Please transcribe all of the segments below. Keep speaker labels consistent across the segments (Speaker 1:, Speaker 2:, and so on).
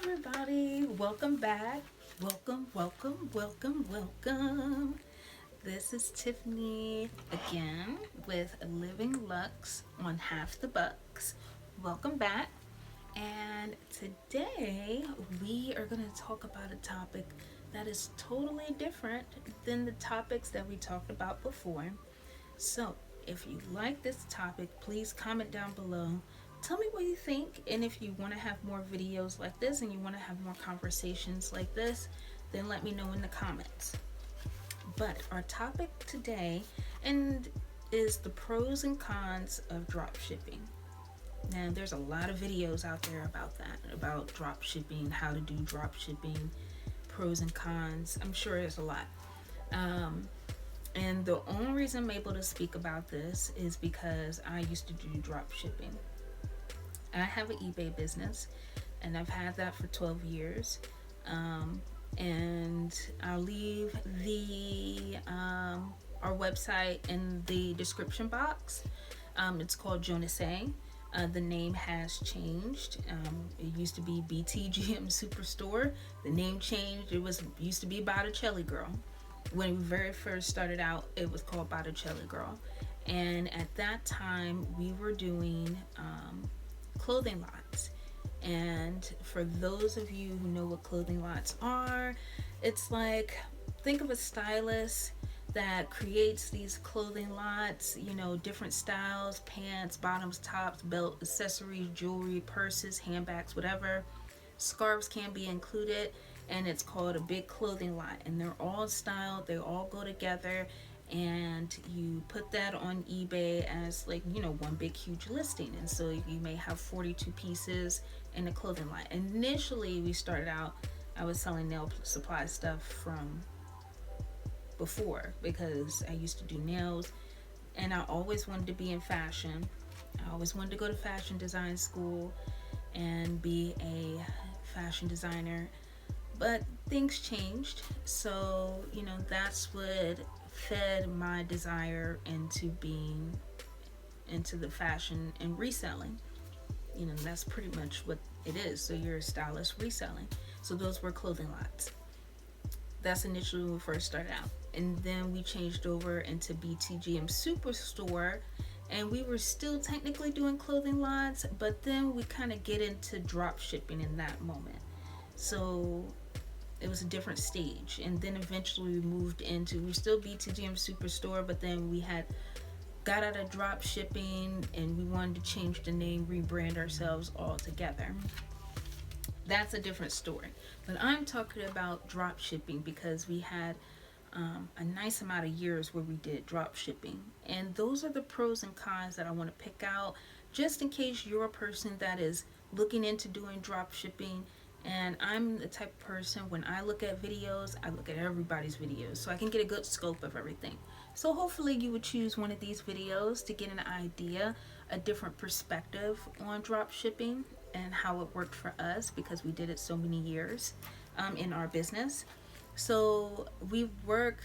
Speaker 1: everybody, welcome back. Welcome. This is Tiffany again with Living Lux on Half the Bucks. Welcome back. And today we are going to talk about a topic that is totally different than the topics that we talked about before. So, if you like this topic, please comment down below. Tell me what you think, and if you want to have more videos like this and you want to have more conversations like this, then let me know in the comments. But our topic today and is the pros and cons of drop shipping. Now, there's a lot of videos out there about that, about drop shipping, how to do drop shipping, pros and cons. I'm sure there's a lot. And the only reason I'm able to speak about this is because I used to do drop shipping. I have an eBay business, and I've had that for 12 years. And I'll leave the our website in the description box. It's called Jonas A. The name has changed. It used to be BTGM Superstore. The name changed. It used to be Botticelli Girl. When we very first started out, it was called Botticelli Girl. And at that time, we were doing clothing lots. And for those of you who know what clothing lots are, it's like, think of a stylist that creates these clothing lots, different styles, pants, bottoms, tops, belt, accessories, jewelry, purses, handbags, whatever. Scarves can be included, and it's called a big clothing lot, and they're all styled, they all go together, and you put that on eBay as one big huge listing. And so you may have 42 pieces in a clothing lot. Initially we started out, I was selling nail supply stuff from before because I used to do nails, and I always wanted to be in fashion. I always wanted to go to fashion design school and be a fashion designer, but things changed. So that's what fed my desire into being into the fashion and reselling. That's pretty much what it is. So you're a stylist reselling. So those were clothing lots. That's initially when we first started out. And then we changed over into BTGM Superstore, and we were still technically doing clothing lots, but then we kind of get into drop shipping in that moment. So it was a different stage, and then eventually we moved into, we still BTGM Superstore, but then we had got out of drop shipping and we wanted to change the name, rebrand ourselves all together. That's a different story. But I'm talking about drop shipping because we had a nice amount of years where we did drop shipping, and those are the pros and cons that I want to pick out just in case you're a person that is looking into doing drop shipping. And I'm the type of person, when I look at videos, I look at everybody's videos so I can get a good scope of everything. So hopefully you would choose one of these videos to get an idea, a different perspective on drop shipping and how it worked for us, because we did it so many years in our business. So we work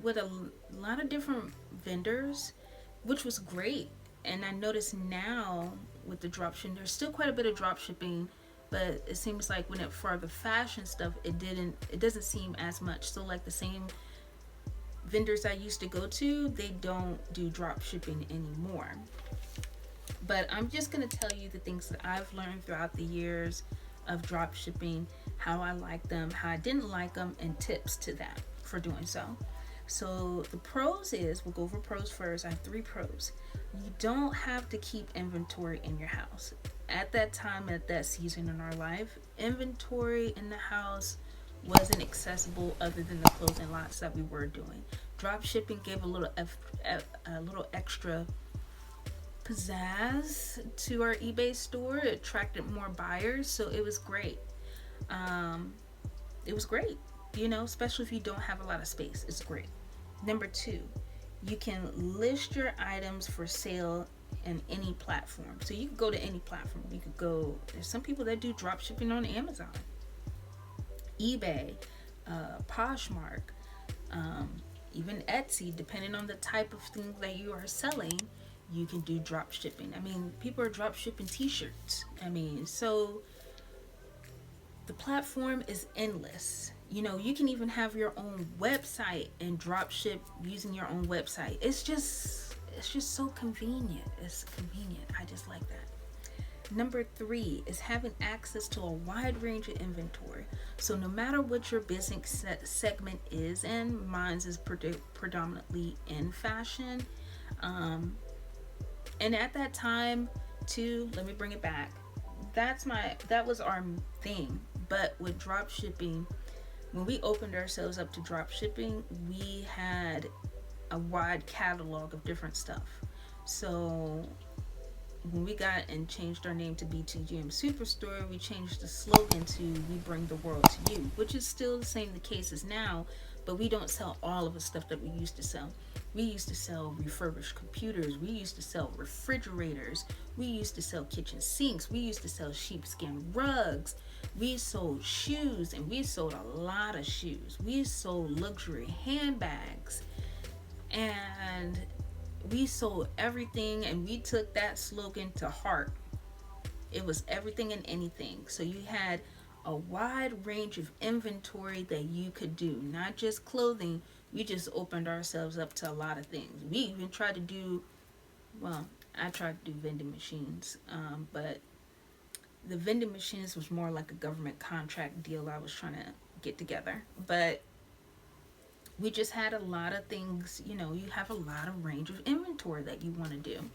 Speaker 1: with a lot of different vendors, which was great. And I notice now with the drop shipping, there's still quite a bit of drop shipping, but it seems like for the fashion stuff, it doesn't seem as much. So like the same vendors I used to go to, they don't do drop shipping anymore. But I'm just going to tell you the things that I've learned throughout the years of drop shipping, how I like them, how I didn't like them, and tips to that for doing so. So the pros is, we'll go over pros first. I have 3 pros. You don't have to keep inventory in your house. At that time, at that season in our life, inventory in the house wasn't accessible other than the clothing lots that we were doing. Drop shipping gave a little extra pizzazz to our eBay store. It attracted more buyers, so it was great. Especially if you don't have a lot of space. It's great. Number 2, you can list your items for sale in any platform. So you could go to any platform. There's some people that do drop shipping on Amazon, eBay, Poshmark, even Etsy. Depending on the type of thing that you are selling, you can do drop shipping. People are drop shipping t-shirts. So The platform is endless. You can even have your own website and drop ship using your own website. It's just so convenient. It's convenient. I just like that. Number 3 is having access to a wide range of inventory. So no matter what your business segment is in, mine's is predominantly in fashion. Um, and at that time, too, let me bring it back. That was our thing. But with drop shipping, when we opened ourselves up to drop shipping, we had a wide catalog of different stuff. So when we got and changed our name to BTGM Superstore, we changed the slogan to "We Bring the World to You," which is still the same the case as now, but we don't sell all of the stuff that we used to sell. We used to sell refurbished computers. We used to sell refrigerators. We used to sell kitchen sinks. We used to sell sheepskin rugs. We sold shoes, and we sold a lot of shoes. We sold luxury handbags, and we sold everything, and we took that slogan to heart. It was everything and anything. So you had a wide range of inventory that you could do, not just clothing. We just opened ourselves up to a lot of things. We even tried to do, well, I tried to do vending machines, but the vending machines was more like a government contract deal I was trying to get together. But we just had a lot of things. You have a lot of range of inventory that you want to do.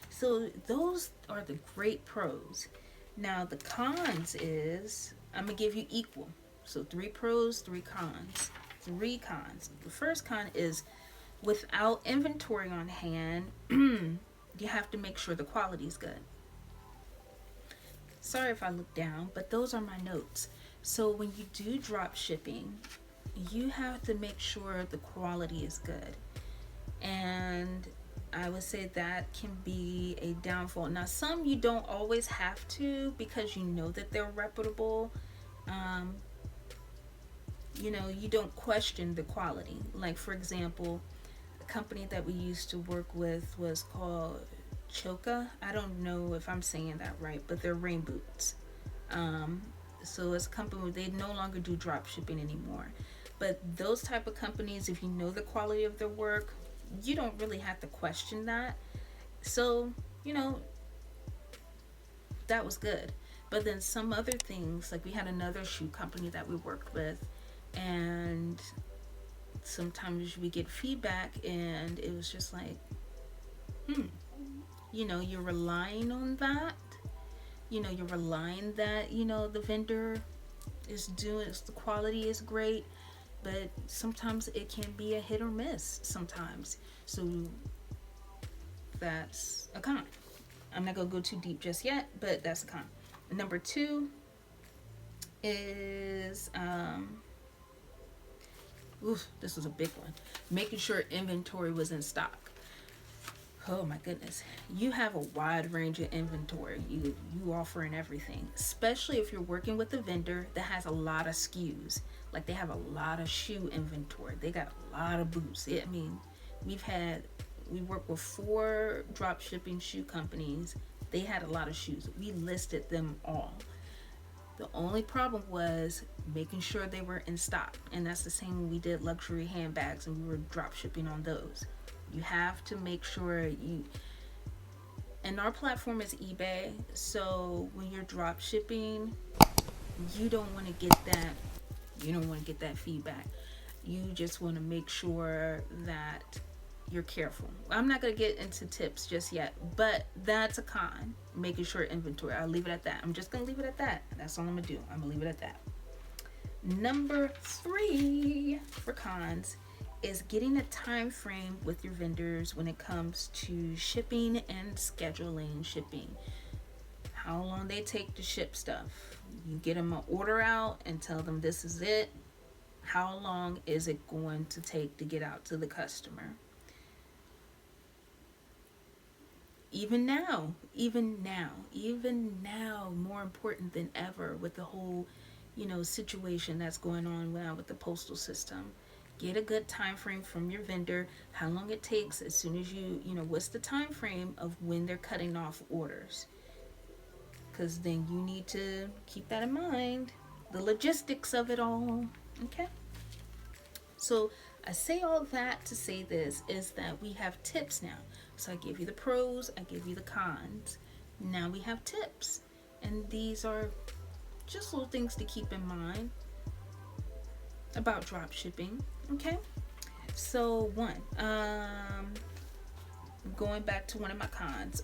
Speaker 1: So those are the great pros. Now the cons is, I'm gonna give you equal. So 3 pros, 3 cons. 3 cons. The first con is, without inventory on hand, you have to make sure the quality is good. Sorry if I look down, but those are my notes. So when you do drop shipping, you have to make sure the quality is good. And I would say that can be a downfall. Now, some you don't always have to, because you know that they're reputable. Um, you don't question the quality. Like, for example, the company that we used to work with was called Choka. I don't know if I'm saying that right, but they're rain boots. Um, so it's a company, they no longer do drop shipping anymore. But those type of companies, if you know the quality of their work, you don't really have to question that. So, that was good. But then some other things, like we had another shoe company that we worked with, and sometimes we get feedback, and it was just like, you're relying on that. You're relying that, the vendor is doing, the quality is great, but sometimes it can be a hit or miss sometimes. So that's a con. I'm not gonna go too deep just yet, but that's a con. Number 2 is this was a big one. Making sure inventory was in stock. Oh my goodness. You have a wide range of inventory. You offering everything, especially if you're working with a vendor that has a lot of SKUs. Like, they have a lot of shoe inventory. They got a lot of boots. We worked with 4 drop shipping shoe companies. They had a lot of shoes. We listed them all. The only problem was making sure they were in stock. And that's the same when we did luxury handbags and we were drop shipping on those. You have to make sure and our platform is eBay. So when you're drop shipping, you don't want to get that feedback. You just want to make sure that you're careful. I'm not going to get into tips just yet, but that's a con. Making sure inventory. I'll leave it at that. I'm just going to leave it at that. That's all I'm going to do. I'm going to leave it at that. Number 3 for cons is getting a time frame with your vendors when it comes to shipping and scheduling shipping. How long they take to ship stuff. You get them an order out and tell them this is it. How long is it going to take to get out to the customer? Even now, more important than ever with the whole, situation that's going on now with the postal system. Get a good time frame from your vendor, how long it takes as soon as what's the time frame of when they're cutting off orders. Because then you need to keep that in mind. the logistics of it all. Okay. So I say all that to say this is that we have tips now. So I give you the pros, I give you the cons. Now we have tips. And these are just little things to keep in mind about drop shipping. Okay. So one, going back to one of my cons,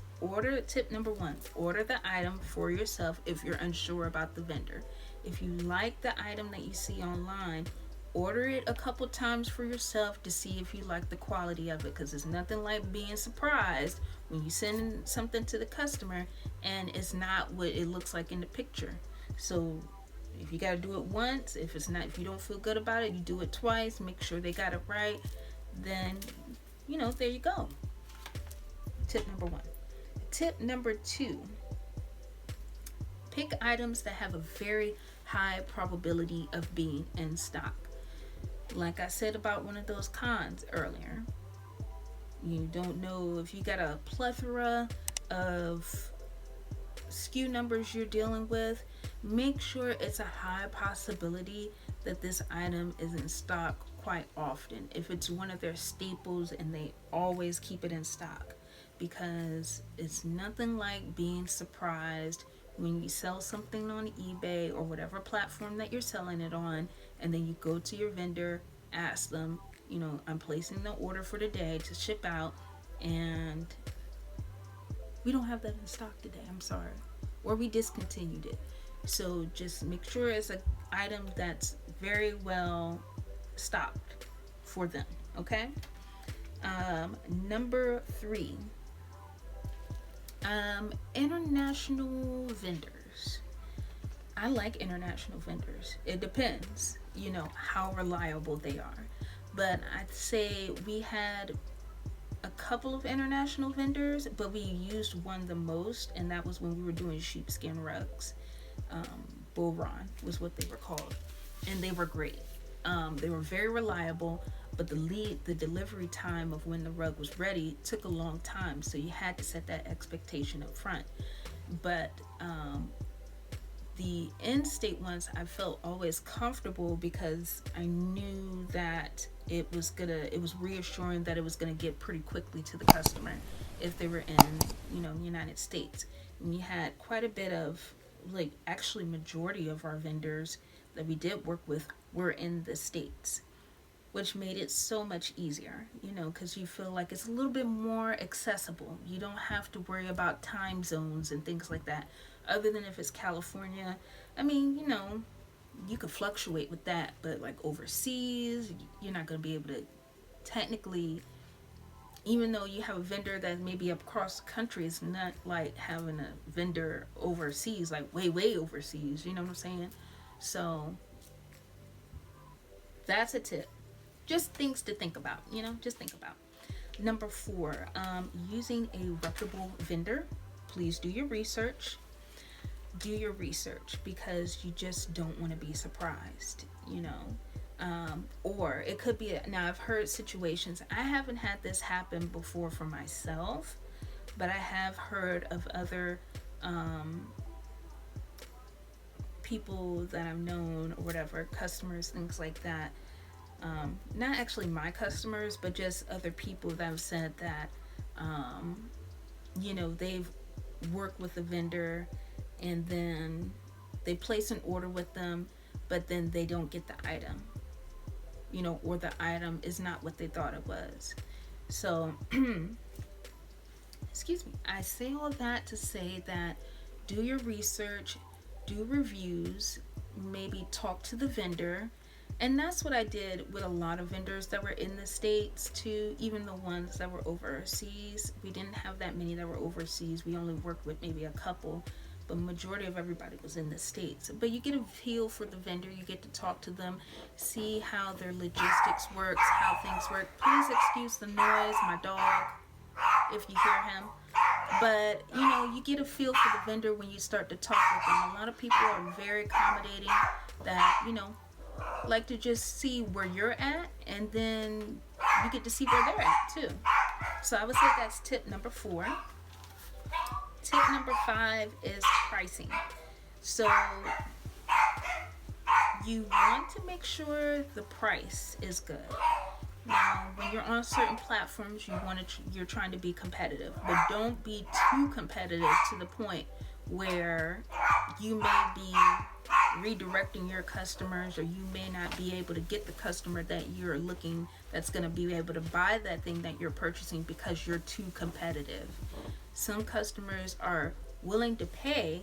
Speaker 1: tip number one, order the item for yourself if you're unsure about the vendor. If you like the item that you see online, order it a couple times for yourself to see if you like the quality of it, because it's nothing like being surprised when you send something to the customer and it's not what it looks like in the picture. So if you got to do it once, if you don't feel good about it, you do it twice, make sure they got it right, then there you go. Tip number one. Tip number two, pick items that have a very high probability of being in stock. Like I said about one of those cons earlier, you don't know if you got a plethora of SKU numbers you're dealing with. Make sure it's a high possibility that this item is in stock quite often, if it's one of their staples and they always keep it in stock, because it's nothing like being surprised when you sell something on eBay or whatever platform that you're selling it on, and then you go to your vendor, ask them, I'm placing the order for today to ship out, and we don't have that in stock today, I'm sorry, or we discontinued it. So just make sure it's an item that's very well stocked for them. Okay. Number three, international vendors. I like international vendors. It depends, how reliable they are. But I'd say we had a couple of international vendors, but we used one the most, and that was when we were doing sheepskin rugs. Bull Run was what they were called, and they were great. They were very reliable, but the delivery time of when the rug was ready took a long time, so you had to set that expectation up front. But the in-state ones, I felt always comfortable because I knew that it was reassuring that it was gonna get pretty quickly to the customer if they were in the United States. And you had quite a bit of, actually majority of our vendors that we did work with were in the States, which made it so much easier, because you feel like it's a little bit more accessible. You don't have to worry about time zones and things like that, other than if it's California. I mean, you could fluctuate with that, but like overseas, you're not going to be able to technically, even though you have a vendor that may be across the country, it's not like having a vendor overseas, like way overseas, you know what I'm saying? So that's a tip. Just things to think about, just think about. Number four, using a reputable vendor. Please do your research. Because you just don't want to be surprised, or it could be, now I've heard situations, I haven't had this happen before for myself, but I have heard of other people that I've known or whatever, customers, things like that. Not actually my customers, but just other people that have said that, they've worked with a vendor and then they place an order with them, but then they don't get the item, or the item is not what they thought it was. So, excuse me, I say all that to say that do your research, do reviews, maybe talk to the vendor. And that's what I did with a lot of vendors that were in the States too, even the ones that were overseas. We didn't have that many that were overseas. We only worked with maybe a couple, but majority of everybody was in the States. But you get a feel for the vendor, you get to talk to them, see how their logistics works, how things work. Please excuse the noise, my dog, if you hear him. But, you get a feel for the vendor when you start to talk with them. A lot of people are very accommodating that, like to just see where you're at, and then you get to see where they're at too. So I would say that's tip number 4. Tip number 5 is pricing. So you want to make sure the price is good. Now, when you're on certain platforms, you're trying to be competitive, but don't be too competitive to the point where you may be redirecting your customers, or you may not be able to get the customer that you're looking that's going to be able to buy that thing that you're purchasing because you're too competitive. Some customers are willing to pay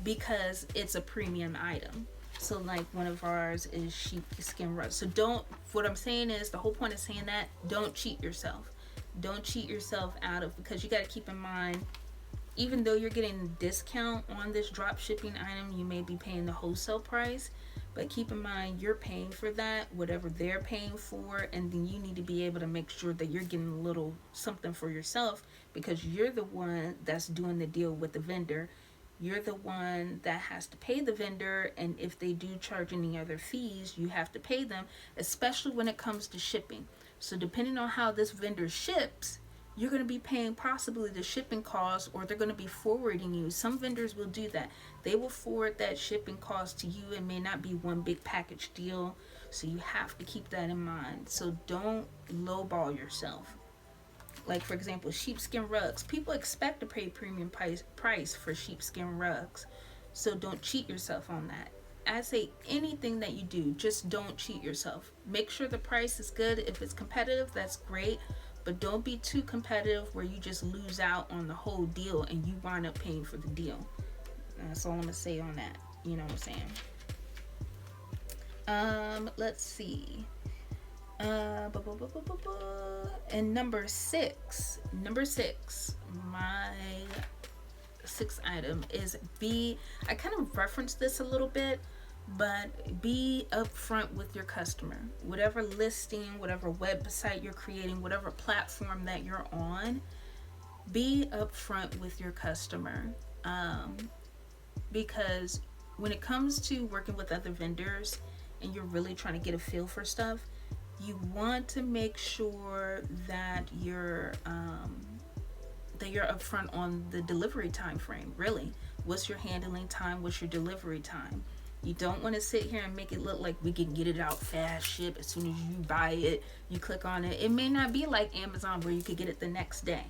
Speaker 1: because it's a premium item. So like one of ours is sheepskin rugs. So don't, what I'm saying is, the whole point of saying that, don't cheat yourself. Don't cheat yourself out of, because you got to keep in mind, even though you're getting a discount on this drop shipping item, you may be paying the wholesale price. But keep in mind, you're paying for that, whatever they're paying for, and then you need to be able to make sure that you're getting a little something for yourself, because you're the one that's doing the deal with the vendor. You're the one that has to pay the vendor, and if they do charge any other fees, you have to pay them, especially when it comes to shipping. So depending on how this vendor ships, you're going to be paying possibly the shipping costs, or they're going to be forwarding you. Some vendors will do that. They will forward that shipping cost to you. It may not be one big package deal, so you have to keep that in mind. So don't lowball yourself. Like, for example, sheepskin rugs. People expect to pay premium price for sheepskin rugs. So don't cheat yourself on that. I say anything that you do, just don't cheat yourself. Make sure the price is good. If it's competitive, that's great. But don't be too competitive where you just lose out on the whole deal and you wind up paying for the deal. That's all I'm going to say on that. You know what I'm saying? Let's see. And number six, my sixth item is I kind of referenced this a little bit, but be upfront with your customer. Whatever listing, whatever website you're creating, whatever platform that you're on, be upfront with your customer. Because when it comes to working with other vendors and you're really trying to get a feel for stuff, you want to make sure that you're upfront on the delivery time frame. Really, what's your handling time? What's your delivery time? You don't want to sit here and make it look like we can get it out fast, ship as soon as you buy it, you click on it. It may not be like Amazon where you could get it the next day.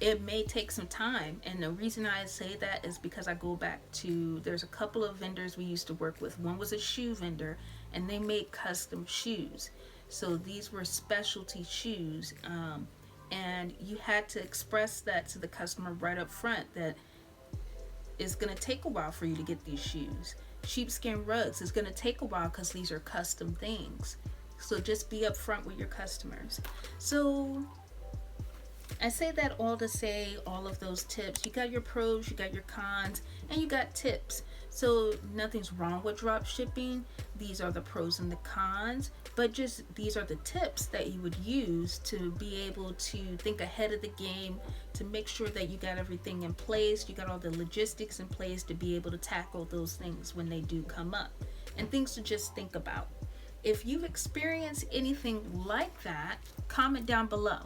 Speaker 1: It may take some time, and the reason I say that is because I go back to, there's a couple of vendors we used to work with. One was a shoe vendor, and they made custom shoes. So these were specialty shoes, and you had to express that to the customer right up front, that it's going to take a while for you to get these shoes. Sheepskin rugs is going to take a while because these are custom things. So just be upfront with your customers. So I say that all to say all of those tips. You got your pros, you got your cons, and you got tips. So nothing's wrong with drop shipping. These are the pros and the cons, but just these are the tips that you would use to be able to think ahead of the game, to make sure that you got everything in place, you got all the logistics in place to be able to tackle those things when they do come up, and things to just think about. If you've experienced anything like that, comment down below.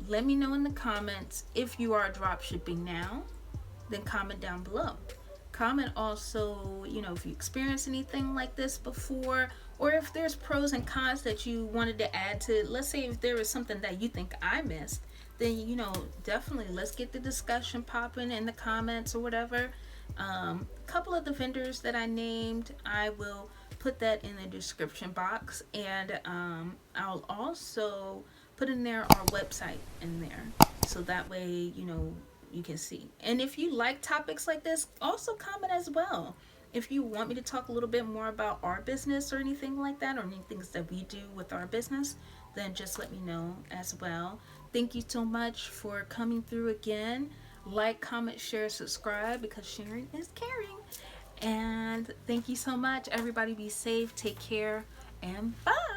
Speaker 1: Let me know in the comments. If you are drop shipping now, then comment down below. Comment also, if you experienced anything like this before, or if there's pros and cons that you wanted to add to. Let's say if there was something that you think I missed, then definitely let's get the discussion popping in the comments or whatever. A couple of the vendors that I named, I will put that in the description box, and I'll also put in there our website in there, so that way you can see. And if you like topics like this, also comment as well. If you want me to talk a little bit more about our business or anything like that, or any things that we do with our business, then just let me know as well. Thank you so much for coming through again. Like, comment, share, subscribe, because sharing is caring. And thank you so much. Everybody be safe, take care, and bye.